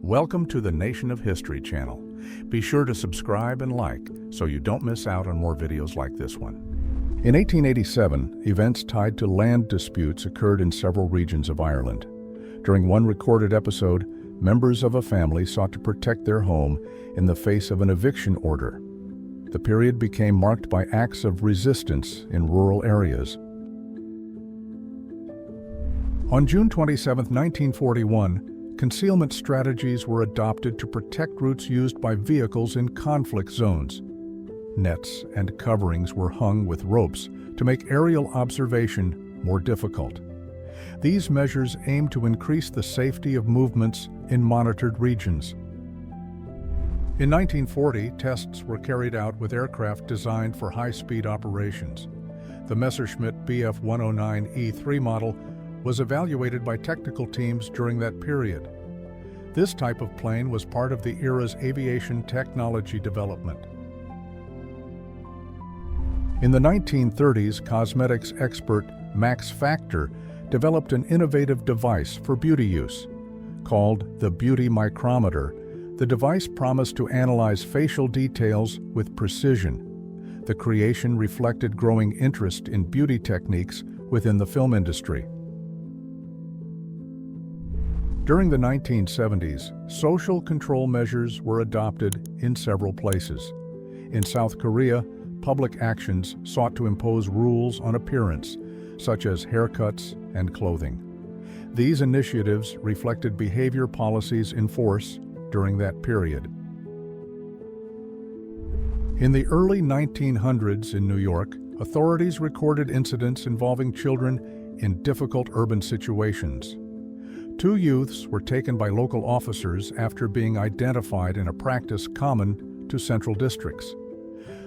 Welcome to the Nation of History channel. Be sure to subscribe and like so you don't miss out on more videos like this one. In 1887, events tied to land disputes occurred in several regions of Ireland. During one recorded episode, members of a family sought to protect their home in the face of an eviction order. The period became marked by acts of resistance in rural areas. On June 27, 1941, concealment strategies were adopted to protect routes used by vehicles in conflict zones. Nets and coverings were hung with ropes to make aerial observation more difficult. These measures aimed to increase the safety of movements in monitored regions. In 1940, tests were carried out with aircraft designed for high-speed operations. The Messerschmitt Bf 109E3 model was evaluated by technical teams during that period. This type of plane was part of the era's aviation technology development. In the 1930s, cosmetics expert Max Factor developed an innovative device for beauty use. Called the Beauty Micrometer, the device promised to analyze facial details with precision. The creation reflected growing interest in beauty techniques within the film industry. During the 1970s, social control measures were adopted in several places. In South Korea, public actions sought to impose rules on appearance, such as haircuts and clothing. These initiatives reflected behavior policies in force during that period. In the early 1900s in New York, authorities recorded incidents involving children in difficult urban situations. 2 youths were taken by local officers after being identified in a practice common to central districts.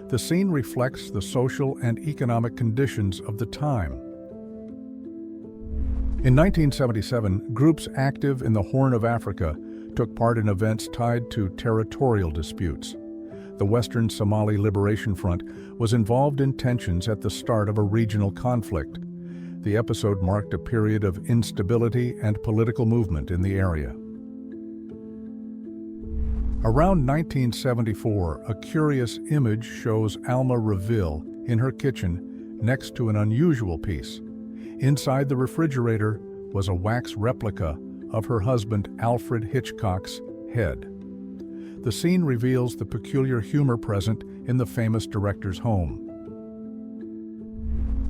The scene reflects the social and economic conditions of the time. In 1977, groups active in the Horn of Africa took part in events tied to territorial disputes. The Western Somali Liberation Front was involved in tensions at the start of a regional conflict. The episode marked a period of instability and political movement in the area. Around 1974, a curious image shows Alma Reville in her kitchen next to an unusual piece. Inside the refrigerator was a wax replica of her husband Alfred Hitchcock's head. The scene reveals the peculiar humor present in the famous director's home.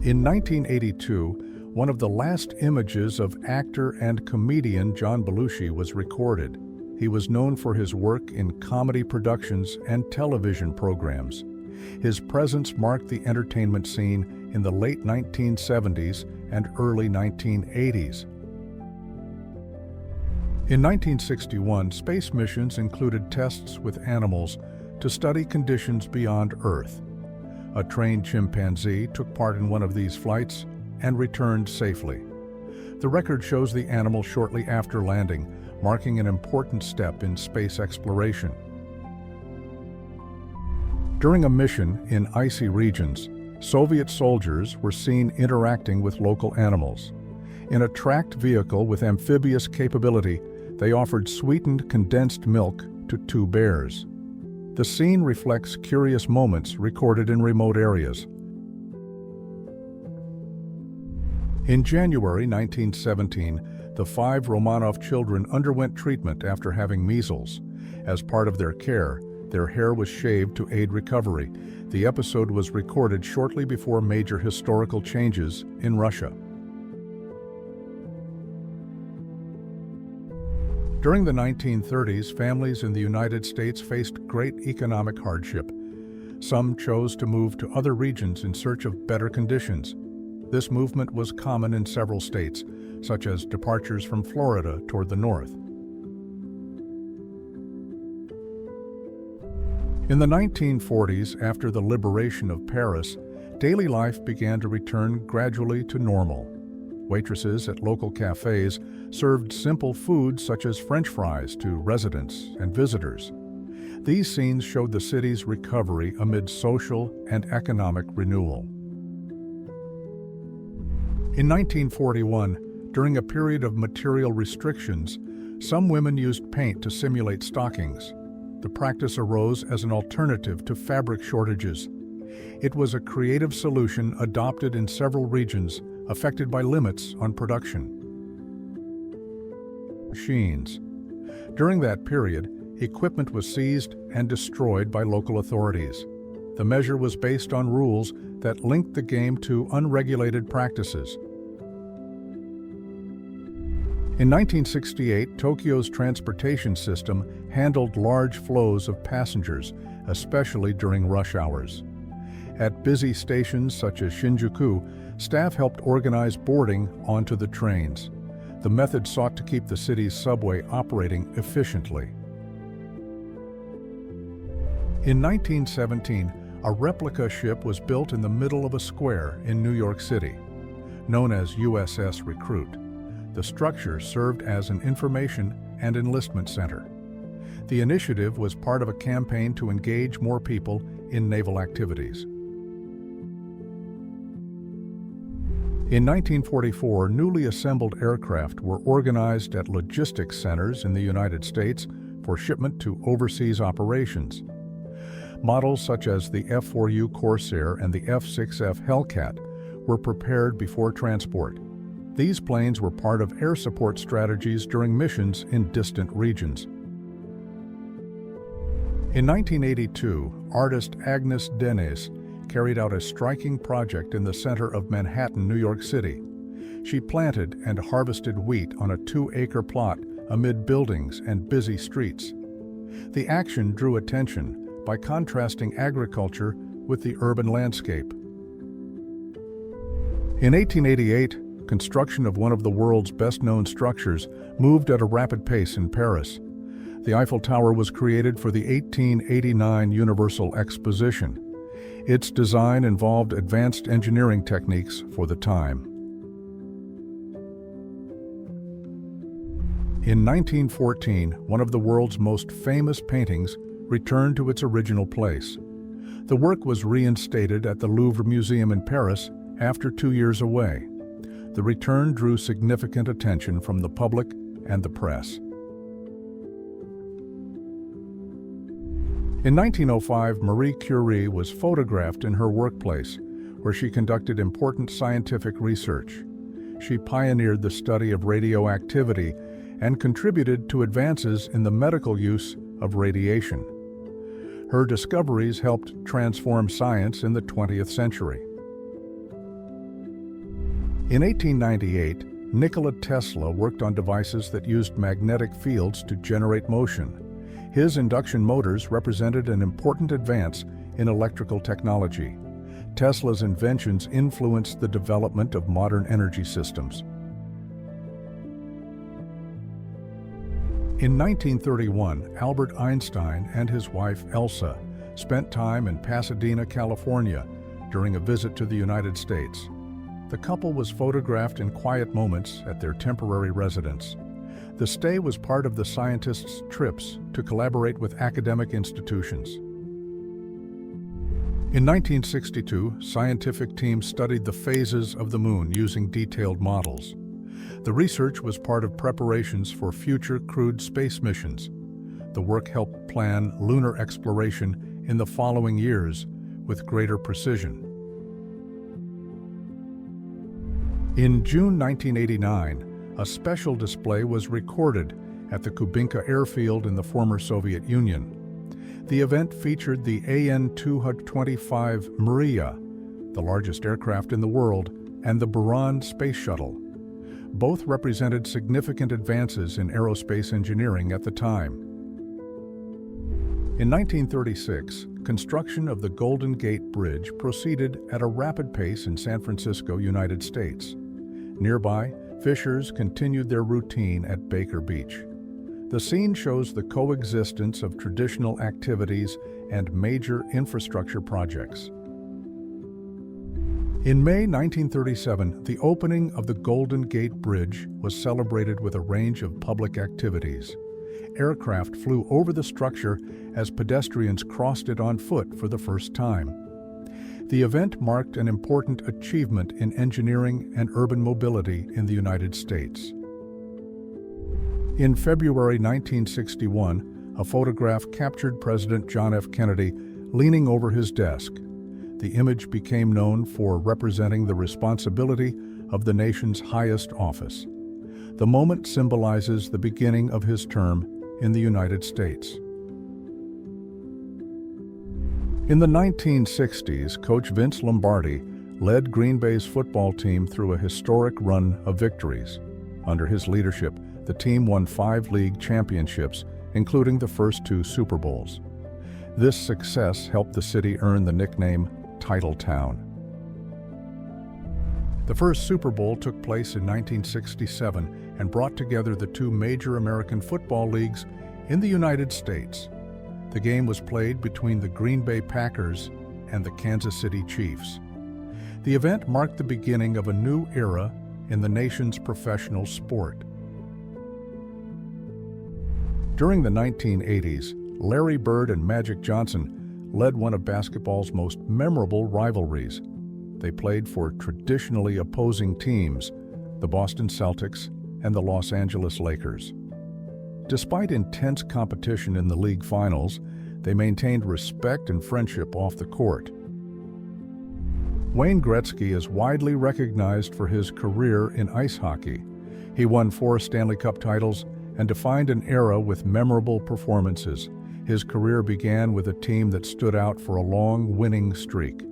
In 1982, one of the last images of actor and comedian John Belushi was recorded. He was known for his work in comedy productions and television programs. His presence marked the entertainment scene in the late 1970s and early 1980s. In 1961, space missions included tests with animals to study conditions beyond Earth. A trained chimpanzee took part in one of these flights and returned safely. The record shows the animal shortly after landing, marking an important step in space exploration. During a mission in icy regions, Soviet soldiers were seen interacting with local animals. In a tracked vehicle with amphibious capability, they offered sweetened condensed milk to 2 bears. The scene reflects curious moments recorded in remote areas. In January 1917, the 5 Romanov children underwent treatment after having measles. As part of their care, their hair was shaved to aid recovery. The episode was recorded shortly before major historical changes in Russia. During the 1930s, families in the United States faced great economic hardship. Some chose to move to other regions in search of better conditions. This movement was common in several states, such as departures from Florida toward the north. In the 1940s, after the liberation of Paris, daily life began to return gradually to normal. Waitresses at local cafes served simple foods such as French fries to residents and visitors. These scenes showed the city's recovery amid social and economic renewal. In 1941, during a period of material restrictions, Some women used paint to simulate stockings. The practice arose as an alternative to fabric shortages. It was a creative solution adopted in several regions affected by limits on production. Machines. During that period, equipment was seized and destroyed by local authorities. The measure was based on rules that linked the game to unregulated practices. In 1968, Tokyo's transportation system handled large flows of passengers, especially during rush hours. At busy stations such as Shinjuku, staff helped organize boarding onto the trains. The method sought to keep the city's subway operating efficiently. In 1917, a replica ship was built in the middle of a square in New York City, known as USS Recruit. The structure served as an information and enlistment center. The initiative was part of a campaign to engage more people in naval activities. In 1944, newly assembled aircraft were organized at logistics centers in the United States for shipment to overseas operations. Models such as the F-4U Corsair and the F-6F Hellcat were prepared before transport. These planes were part of air support strategies during missions in distant regions. In 1982, artist Agnes Denes carried out a striking project in the center of Manhattan, New York City. She planted and harvested wheat on a 2-acre plot amid buildings and busy streets. The action drew attention by contrasting agriculture with the urban landscape. In 1888, construction of one of the world's best-known structures moved at a rapid pace in Paris. The Eiffel Tower was created for the 1889 Universal Exposition. Its design involved advanced engineering techniques for the time. In 1914, one of the world's most famous paintings returned to its original place. The work was reinstated at the Louvre Museum in Paris after 2 years away. The return drew significant attention from the public and the press. In 1905, Marie Curie was photographed in her workplace, where she conducted important scientific research. She pioneered the study of radioactivity and contributed to advances in the medical use of radiation. Her discoveries helped transform science in the 20th century. In 1898, Nikola Tesla worked on devices that used magnetic fields to generate motion. His induction motors represented an important advance in electrical technology. Tesla's inventions influenced the development of modern energy systems. In 1931, Albert Einstein and his wife Elsa spent time in Pasadena, California, during a visit to the United States. The couple was photographed in quiet moments at their temporary residence. The stay was part of the scientists' trips to collaborate with academic institutions. In 1962, scientific teams studied the phases of the moon using detailed models. The research was part of preparations for future crewed space missions. The work helped plan lunar exploration in the following years with greater precision. In June 1989, a special display was recorded at the Kubinka airfield in the former Soviet Union. The event featured the AN-225 Mriya, the largest aircraft in the world, and the Buran space shuttle. Both represented significant advances in aerospace engineering at the time. In 1936, construction of the Golden Gate Bridge proceeded at a rapid pace in San Francisco, United States. Nearby, fishers continued their routine at Baker Beach. The scene shows the coexistence of traditional activities and major infrastructure projects. In May 1937, the opening of the Golden Gate Bridge was celebrated with a range of public activities. Aircraft flew over the structure as pedestrians crossed it on foot for the first time. The event marked an important achievement in engineering and urban mobility in the United States. In February 1961, a photograph captured President John F. Kennedy leaning over his desk. The image became known for representing the responsibility of the nation's highest office. The moment symbolizes the beginning of his term in the United States. In the 1960s, Coach Vince Lombardi led Green Bay's football team through a historic run of victories. Under his leadership, the team won 5 league championships, including the first 2 Super Bowls. This success helped the city earn the nickname Title Town. The first Super Bowl took place in 1967 and brought together the 2 major American football leagues in the United States. The game was played between the Green Bay Packers and the Kansas City Chiefs. The event marked the beginning of a new era in the nation's professional sport. During the 1980s, Larry Bird and Magic Johnson led one of basketball's most memorable rivalries. They played for traditionally opposing teams, the Boston Celtics and the Los Angeles Lakers. Despite intense competition in the league finals, they maintained respect and friendship off the court. Wayne Gretzky is widely recognized for his career in ice hockey. He won 4 Stanley Cup titles and defined an era with memorable performances. His career began with a team that stood out for a long winning streak.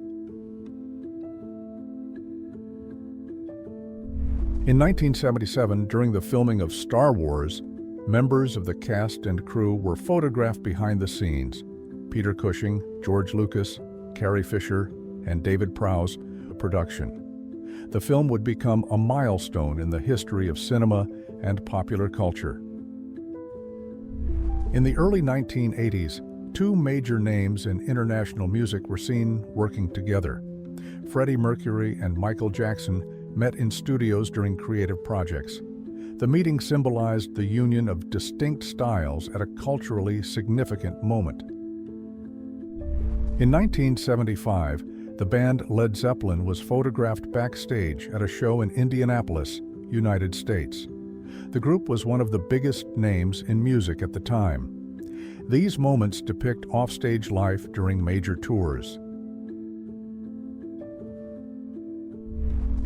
In 1977, during the filming of Star Wars, members of the cast and crew were photographed behind the scenes. Peter Cushing, George Lucas, Carrie Fisher, and David Prowse production. The film would become a milestone in the history of cinema and popular culture. In the early 1980s, 2 major names in international music were seen working together. Freddie Mercury and Michael Jackson met in studios during creative projects. The meeting symbolized the union of distinct styles at a culturally significant moment. In 1975, the band Led Zeppelin was photographed backstage at a show in Indianapolis, United States. The group was one of the biggest names in music at the time. These moments depict offstage life during major tours.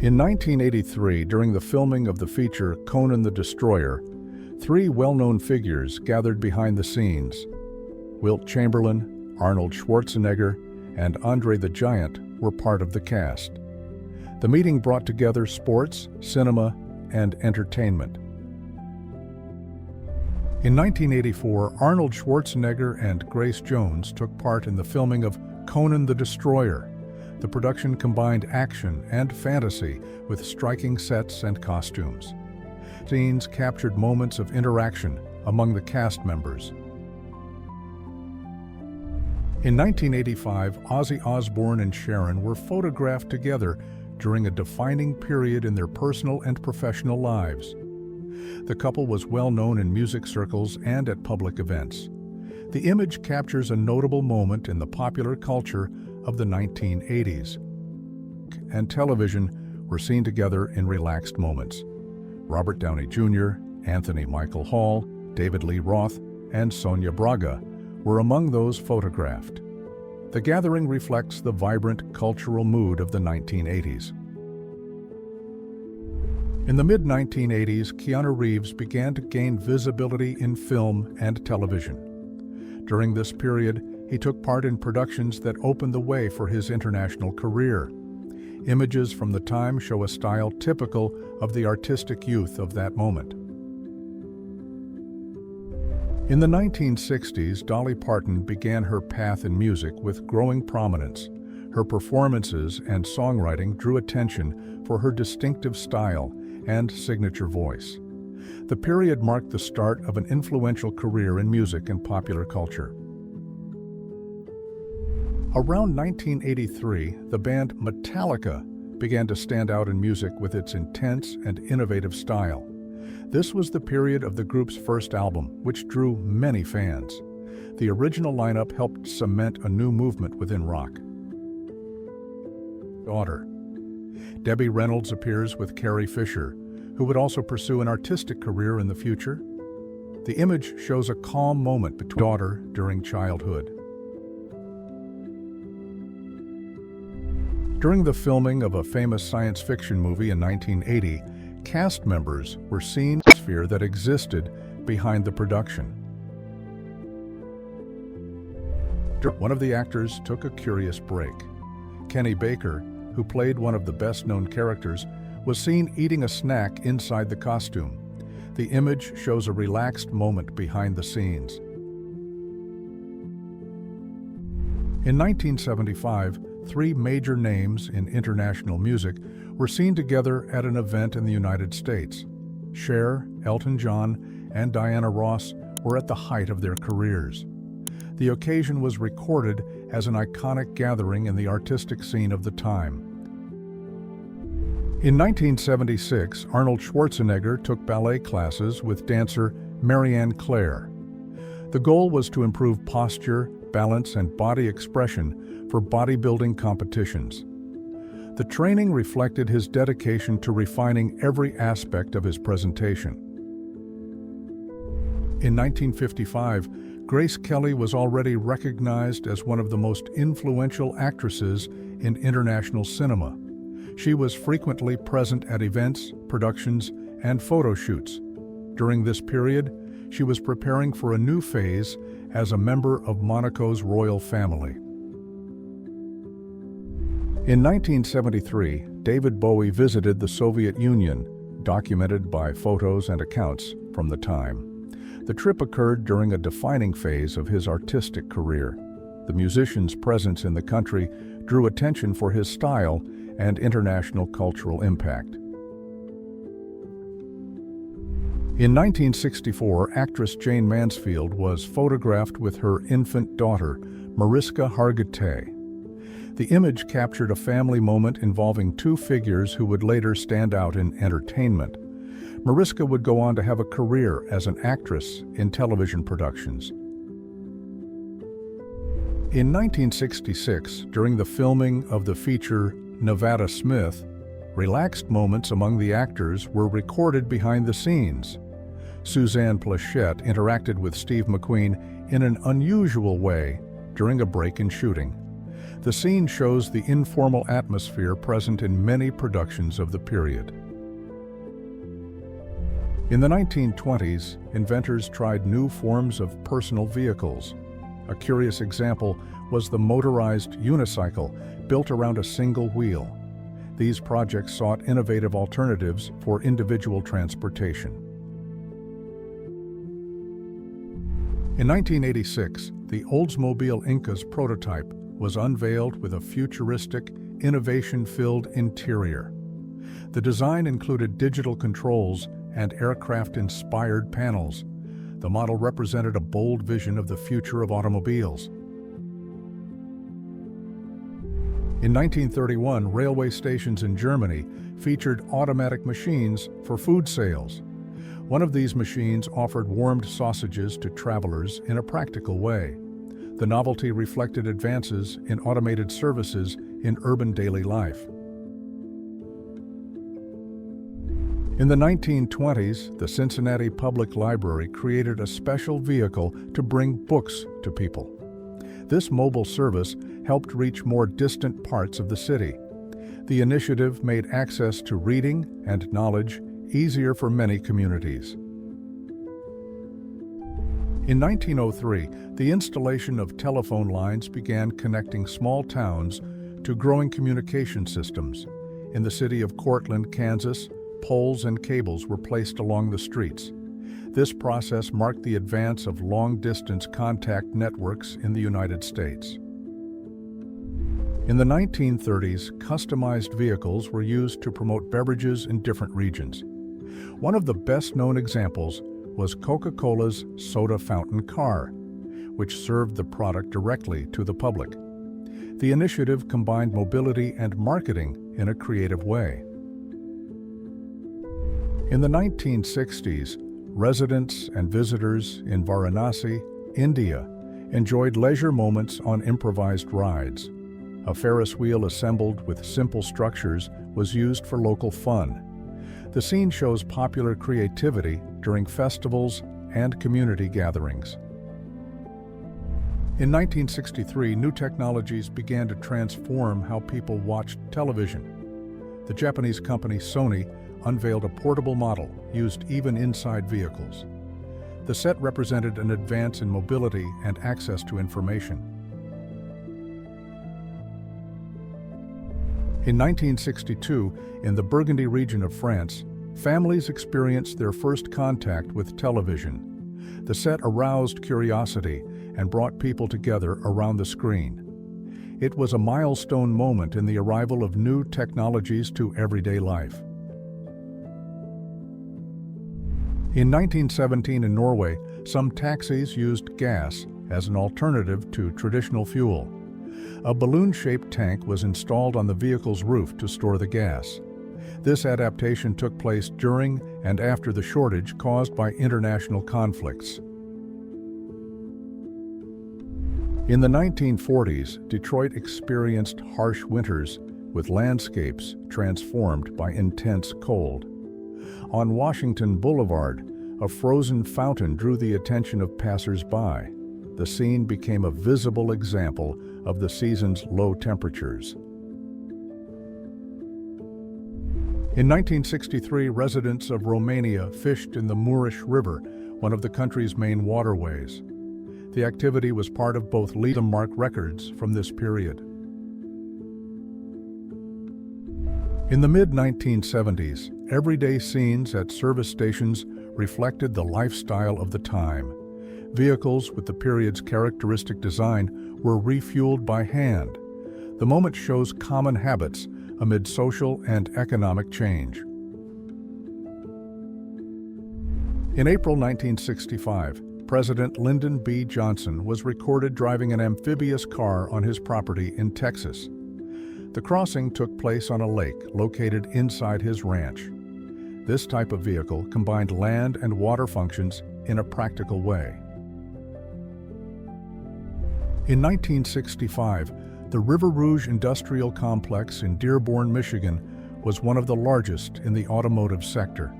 In 1983, during the filming of the feature Conan the Destroyer, 3 well-known figures gathered behind the scenes. Wilt Chamberlain, Arnold Schwarzenegger, and Andre the Giant were part of the cast. The meeting brought together sports, cinema, and entertainment. In 1984, Arnold Schwarzenegger and Grace Jones took part in the filming of Conan the Destroyer. The production combined action and fantasy with striking sets and costumes. Scenes captured moments of interaction among the cast members. In 1985, Ozzy Osbourne and Sharon were photographed together during a defining period in their personal and professional lives. The couple was well known in music circles and at public events. The image captures a notable moment in the popular culture of the 1980s. And television were seen together in relaxed moments. Robert Downey Jr., Anthony Michael Hall, David Lee Roth, and Sonia Braga were among those photographed. The gathering reflects the vibrant cultural mood of the 1980s. In the mid-1980s, Keanu Reeves began to gain visibility in film and television. During this period, he took part in productions that opened the way for his international career. Images from the time show a style typical of the artistic youth of that moment. In the 1960s, Dolly Parton began her path in music with growing prominence. Her performances and songwriting drew attention for her distinctive style and signature voice. The period marked the start of an influential career in music and popular culture. Around 1983, the band Metallica began to stand out in music with its intense and innovative style. This was the period of the group's first album, which drew many fans. The original lineup helped cement a new movement within rock. Daughter. Debbie Reynolds appears with Carrie Fisher, who would also pursue an artistic career in the future. The image shows a calm moment between daughter during childhood. During the filming of a famous science fiction movie in 1980, cast members were seen in the atmosphere that existed behind the production. One of the actors took a curious break. Kenny Baker, who played one of the best-known characters, was seen eating a snack inside the costume. The image shows a relaxed moment behind the scenes. In 1975, three major names in international music were seen together at an event in the United States. Cher, Elton John, and Diana Ross were at the height of their careers. The occasion was recorded as an iconic gathering in the artistic scene of the time. In 1976, Arnold Schwarzenegger took ballet classes with dancer Marianne Claire. The goal was to improve posture, balance, and body expression for bodybuilding competitions. The training reflected his dedication to refining every aspect of his presentation. In 1955, Grace Kelly was already recognized as one of the most influential actresses in international cinema. She was frequently present at events, productions, and photo shoots. During this period, she was preparing for a new phase as a member of Monaco's royal family. In 1973, David Bowie visited the Soviet Union, documented by photos and accounts from the time. The trip occurred during a defining phase of his artistic career. The musician's presence in the country drew attention for his style and international cultural impact. In 1964, actress Jane Mansfield was photographed with her infant daughter, Mariska Hargitay. The image captured a family moment involving two figures who would later stand out in entertainment. Mariska would go on to have a career as an actress in television productions. In 1966, during the filming of the feature Nevada Smith, relaxed moments among the actors were recorded behind the scenes. Suzanne Plachette interacted with Steve McQueen in an unusual way during a break in shooting. The scene shows the informal atmosphere present in many productions of the period. In the 1920s, inventors tried new forms of personal vehicles. A curious example was the motorized unicycle built around a single wheel. These projects sought innovative alternatives for individual transportation. In 1986, the Oldsmobile Inca's prototype was unveiled with a futuristic, innovation-filled interior. The design included digital controls and aircraft-inspired panels. The model represented a bold vision of the future of automobiles. In 1931, railway stations in Germany featured automatic machines for food sales. One of these machines offered warmed sausages to travelers in a practical way. The novelty reflected advances in automated services in urban daily life. In the 1920s, the Cincinnati Public Library created a special vehicle to bring books to people. This mobile service helped reach more distant parts of the city. The initiative made access to reading and knowledge easier for many communities. In 1903, the installation of telephone lines began connecting small towns to growing communication systems. In the city of Cortland, Kansas, poles and cables were placed along the streets. This process marked the advance of long-distance contact networks in the United States. In the 1930s, customized vehicles were used to promote beverages in different regions. One of the best-known examples was Coca-Cola's soda fountain car, which served the product directly to the public. The initiative combined mobility and marketing in a creative way. In the 1960s, residents and visitors in Varanasi, India, enjoyed leisure moments on improvised rides. A Ferris wheel assembled with simple structures was used for local fun. The scene shows popular creativity during festivals and community gatherings. In 1963, new technologies began to transform how people watched television. The Japanese company Sony unveiled a portable model used even inside vehicles. The set represented an advance in mobility and access to information. In 1962, in the Burgundy region of France, families experienced their first contact with television. The set aroused curiosity and brought people together around the screen. It was a milestone moment in the arrival of new technologies to everyday life. In 1917 in Norway, some taxis used gas as an alternative to traditional fuel. A balloon-shaped tank was installed on the vehicle's roof to store the gas. This adaptation took place during and after the shortage caused by international conflicts. In the 1940s, Detroit experienced harsh winters with landscapes transformed by intense cold. On Washington Boulevard, a frozen fountain drew the attention of passers-by. The scene became a visible example of the season's low temperatures. In 1963, residents of Romania fished in the Mureș River, one of the country's main waterways. The activity was part of both landmark records from this period. In the mid-1970s, everyday scenes at service stations reflected the lifestyle of the time. Vehicles with the period's characteristic design were refueled by hand. The moment shows common habits amid social and economic change. In April 1965, President Lyndon B. Johnson was recorded driving an amphibious car on his property in Texas. The crossing took place on a lake located inside his ranch. This type of vehicle combined land and water functions in a practical way. In 1965, the River Rouge Industrial Complex in Dearborn, Michigan, was one of the largest in the automotive sector.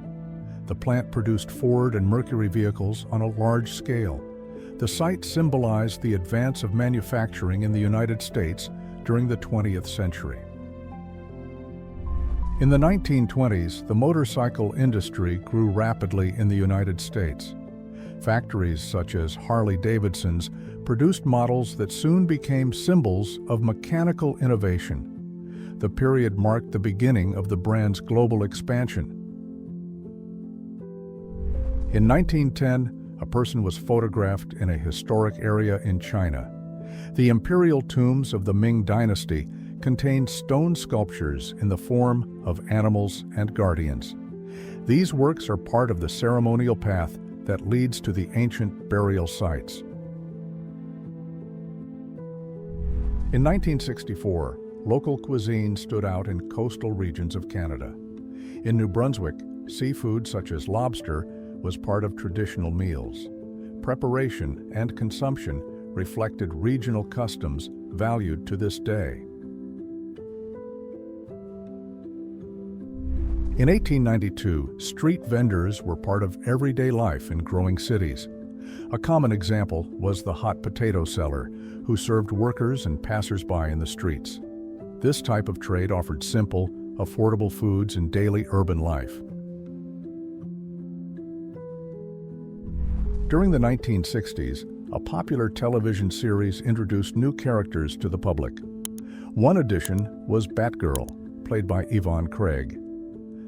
The plant produced Ford and Mercury vehicles on a large scale. The site symbolized the advance of manufacturing in the United States during the 20th century. In the 1920s, the motorcycle industry grew rapidly in the United States. Factories such as Harley-Davidson's produced models that soon became symbols of mechanical innovation. The period marked the beginning of the brand's global expansion. In 1910, a person was photographed in a historic area in China. The imperial tombs of the Ming Dynasty contained stone sculptures in the form of animals and guardians. These works are part of the ceremonial path that leads to the ancient burial sites. In 1964, local cuisine stood out in coastal regions of Canada. In New Brunswick, seafood such as lobster was part of traditional meals. Preparation and consumption reflected regional customs valued to this day. In 1892, street vendors were part of everyday life in growing cities. A common example was the hot potato seller, who served workers and passers-by in the streets. This type of trade offered simple, affordable foods in daily urban life. During the 1960s, a popular television series introduced new characters to the public. One addition was Batgirl, played by Yvonne Craig.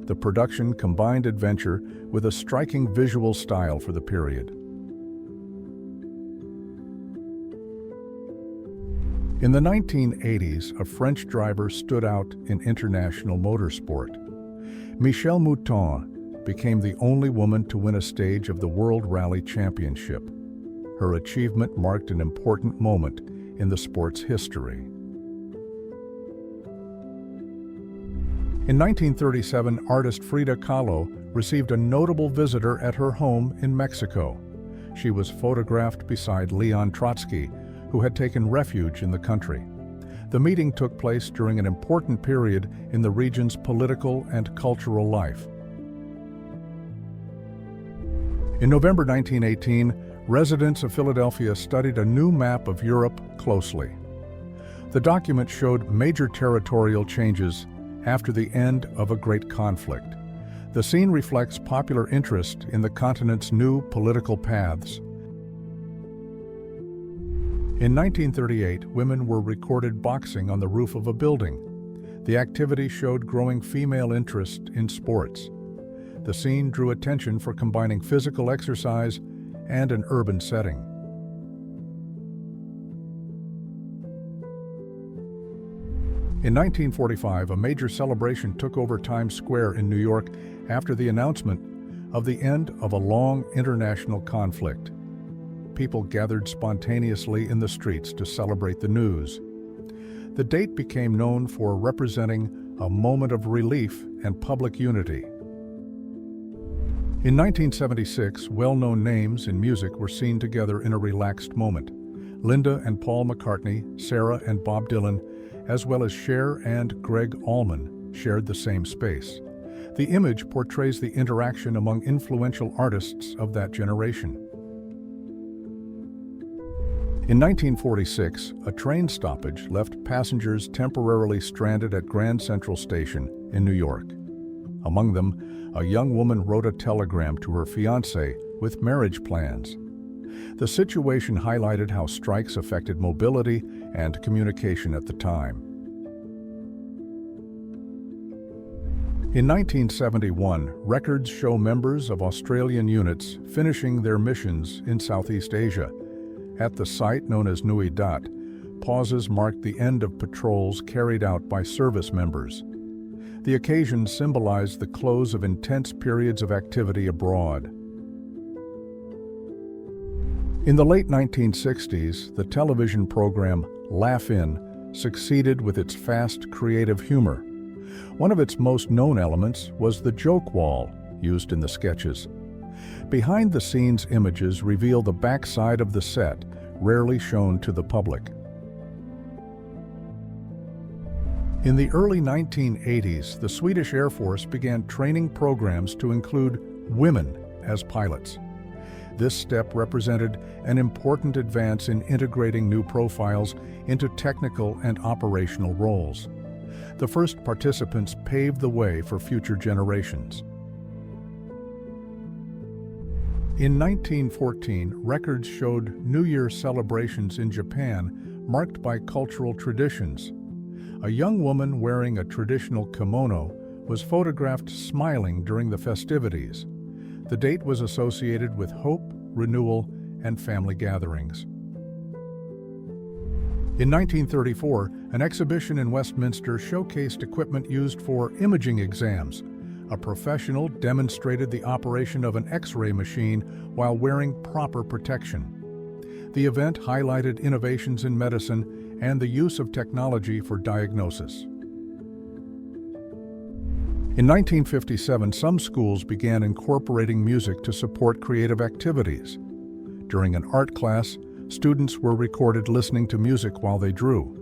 The production combined adventure with a striking visual style for the period. In the 1980s, a French driver stood out in international motorsport. Michèle Mouton became the only woman to win a stage of the World Rally Championship. Her achievement marked an important moment in the sport's history. In 1937, artist Frida Kahlo received a notable visitor at her home in Mexico. She was photographed beside Leon Trotsky, who had taken refuge in the country. The meeting took place during an important period in the region's political and cultural life. In November 1918, residents of Philadelphia studied a new map of Europe closely. The document showed major territorial changes after the end of a great conflict. The scene reflects popular interest in the continent's new political paths. In 1938, women were recorded boxing on the roof of a building. The activity showed growing female interest in sports. The scene drew attention for combining physical exercise and an urban setting. In 1945, a major celebration took over Times Square in New York after the announcement of the end of a long international conflict. People gathered spontaneously in the streets to celebrate the news. The date became known for representing a moment of relief and public unity. In 1976, well-known names in music were seen together in a relaxed moment. Linda and Paul McCartney, Sarah and Bob Dylan, as well as Cher and Greg Allman, shared the same space. The image portrays the interaction among influential artists of that generation. In 1946, a train stoppage left passengers temporarily stranded at Grand Central Station in New York. Among them, a young woman wrote a telegram to her fiancé with marriage plans. The situation highlighted how strikes affected mobility and communication at the time. In 1971, records show members of Australian units finishing their missions in Southeast Asia. At the site known as Nui Dat, pauses marked the end of patrols carried out by service members. The occasion symbolized the close of intense periods of activity abroad. In the late 1960s, the television program Laugh In succeeded with its fast, creative humor. One of its most known elements was the joke wall used in the sketches. Behind-the-scenes images reveal the backside of the set, rarely shown to the public. In the early 1980s, the Swedish Air Force began training programs to include women as pilots. This step represented an important advance in integrating new profiles into technical and operational roles. The first participants paved the way for future generations. In 1914, records showed New Year celebrations in Japan marked by cultural traditions. A young woman wearing a traditional kimono was photographed smiling during the festivities. The date was associated with hope, renewal, and family gatherings. In 1934, an exhibition in Westminster showcased equipment used for imaging exams. A professional demonstrated the operation of an X-ray machine while wearing proper protection. The event highlighted innovations in medicine and the use of technology for diagnosis. In 1957, some schools began incorporating music to support creative activities. During an art class, students were recorded listening to music while they drew.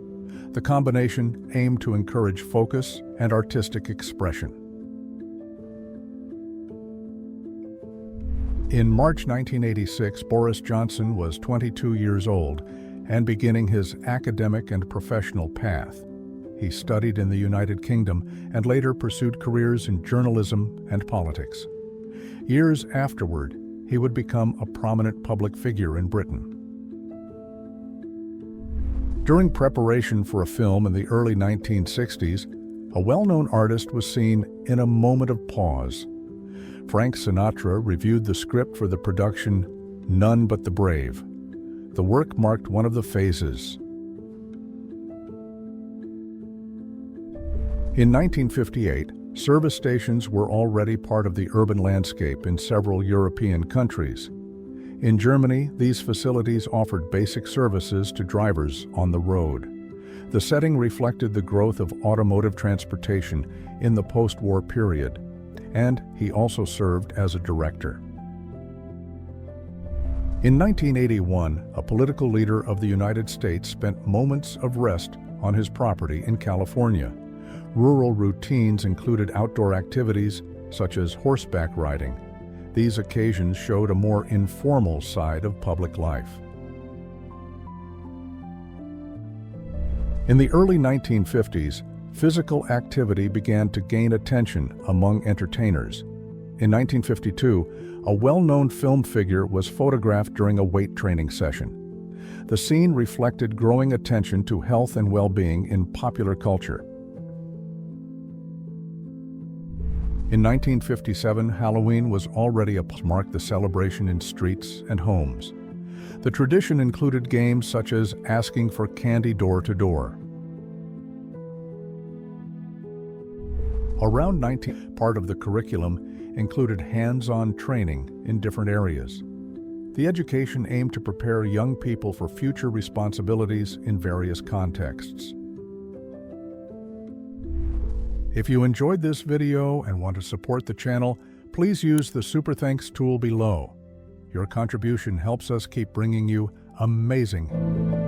The combination aimed to encourage focus and artistic expression. In March 1986, Boris Johnson was 22 years old and beginning his academic and professional path. He studied in the United Kingdom and later pursued careers in journalism and politics. Years afterward, he would become a prominent public figure in Britain. During preparation for a film in the early 1960s, a well-known artist was seen in a moment of pause. Frank Sinatra reviewed the script for the production None But the Brave. The work marked one of the phases. In 1958, service stations were already part of the urban landscape in several European countries. In Germany, these facilities offered basic services to drivers on the road. The setting reflected the growth of automotive transportation in the post-war period, and he also served as a director. In 1981, a political leader of the United States spent moments of rest on his property in California. Rural routines included outdoor activities such as horseback riding. These occasions showed a more informal side of public life. In the early 1950s, physical activity began to gain attention among entertainers. In 1952, a well-known film figure was photographed during a weight training session. The scene reflected growing attention to health and well-being in popular culture. In 1957, Halloween was already marked the celebration in streets and homes. The tradition included games such as asking for candy door to door. Around part of the curriculum included hands-on training in different areas. The education aimed to prepare young people for future responsibilities in various contexts. If you enjoyed this video and want to support the channel, please use the Super Thanks tool below. Your contribution helps us keep bringing you amazing